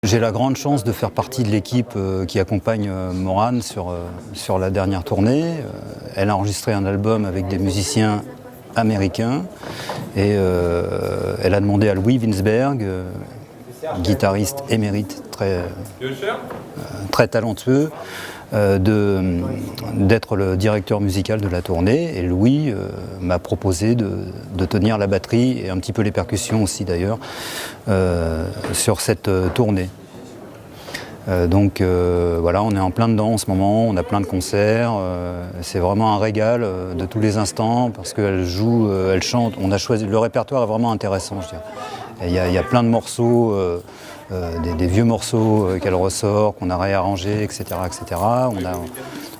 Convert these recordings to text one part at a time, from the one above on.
J'ai la grande chance de faire partie de l'équipe qui accompagne Morane sur la dernière tournée. Elle a enregistré un album avec des musiciens américains et elle a demandé à Louis Winsberg, guitariste émérite très talentueux, d'être le directeur musical de la tournée. Et Louis m'a proposé de tenir la batterie et un petit peu les percussions aussi d'ailleurs sur cette tournée. Donc voilà, on est en plein dedans en ce moment, on a plein de concerts, c'est vraiment un régal de tous les instants parce qu'elle joue, elle chante, on a choisi, le répertoire est vraiment intéressant, je dirais. Il y a plein de morceaux, des vieux morceaux qu'elle ressort, qu'on a réarrangés, etc. etc.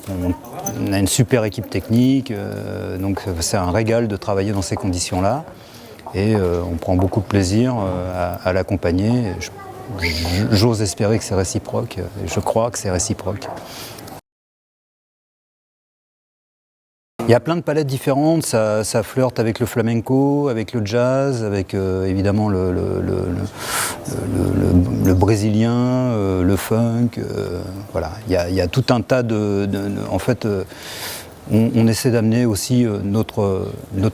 On a une super équipe technique, donc c'est un régal de travailler dans ces conditions-là et on prend beaucoup de plaisir à l'accompagner. J'ose espérer que c'est réciproque, et je crois que c'est réciproque. Il y a plein de palettes différentes, ça flirte avec le flamenco, avec le jazz, avec évidemment le brésilien, le funk, voilà. Il y a tout un tas en fait, on essaie d'amener aussi notre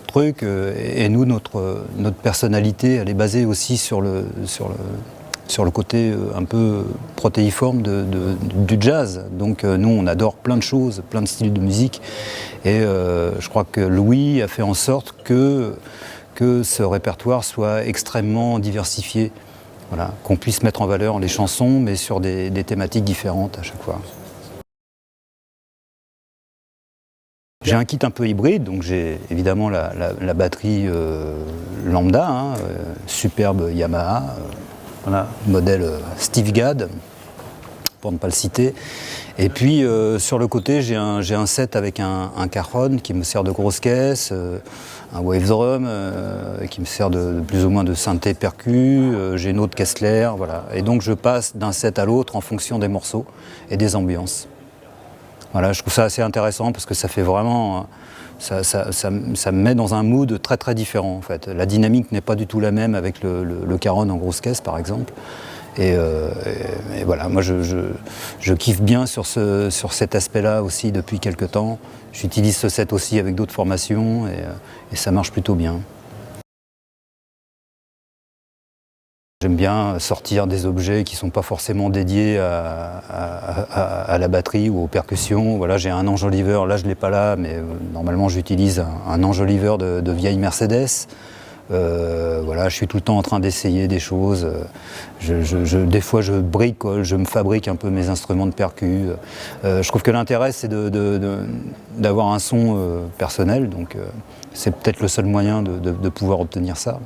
truc, et nous, notre personnalité, elle est basée aussi sur le côté un peu protéiforme du jazz. Donc nous, on adore plein de choses, plein de styles de musique. Et je crois que Louis a fait en sorte que ce répertoire soit extrêmement diversifié. Voilà, qu'on puisse mettre en valeur les chansons, mais sur des thématiques différentes à chaque fois. J'ai un kit un peu hybride, donc j'ai évidemment la batterie lambda, hein, superbe Yamaha. Voilà, modèle Steve Gadd, pour ne pas le citer. Et puis sur le côté, j'ai un set avec un Cajon qui me sert de grosse caisse, un Wave Drum qui me sert de plus ou moins de synthé percu, j'ai une autre Kessler, voilà. Et donc je passe d'un set à l'autre en fonction des morceaux et des ambiances. Voilà, je trouve ça assez intéressant parce que ça fait vraiment... Ça me met dans un mood très très différent en fait. La dynamique n'est pas du tout la même avec le Caron en grosse caisse par exemple. Et voilà, moi je kiffe bien sur cet aspect-là aussi depuis quelques temps. J'utilise ce set aussi avec d'autres formations et ça marche plutôt bien. J'aime bien sortir des objets qui ne sont pas forcément dédiés à la batterie ou aux percussions. Voilà, j'ai un enjoliveur, là je ne l'ai pas là, mais normalement j'utilise un enjoliveur de vieille Mercedes. Voilà, je suis tout le temps en train d'essayer des choses. Des fois je bricole, je me fabrique un peu mes instruments de percu. Je trouve que l'intérêt c'est d'avoir un son personnel, donc c'est peut-être le seul moyen de pouvoir obtenir ça.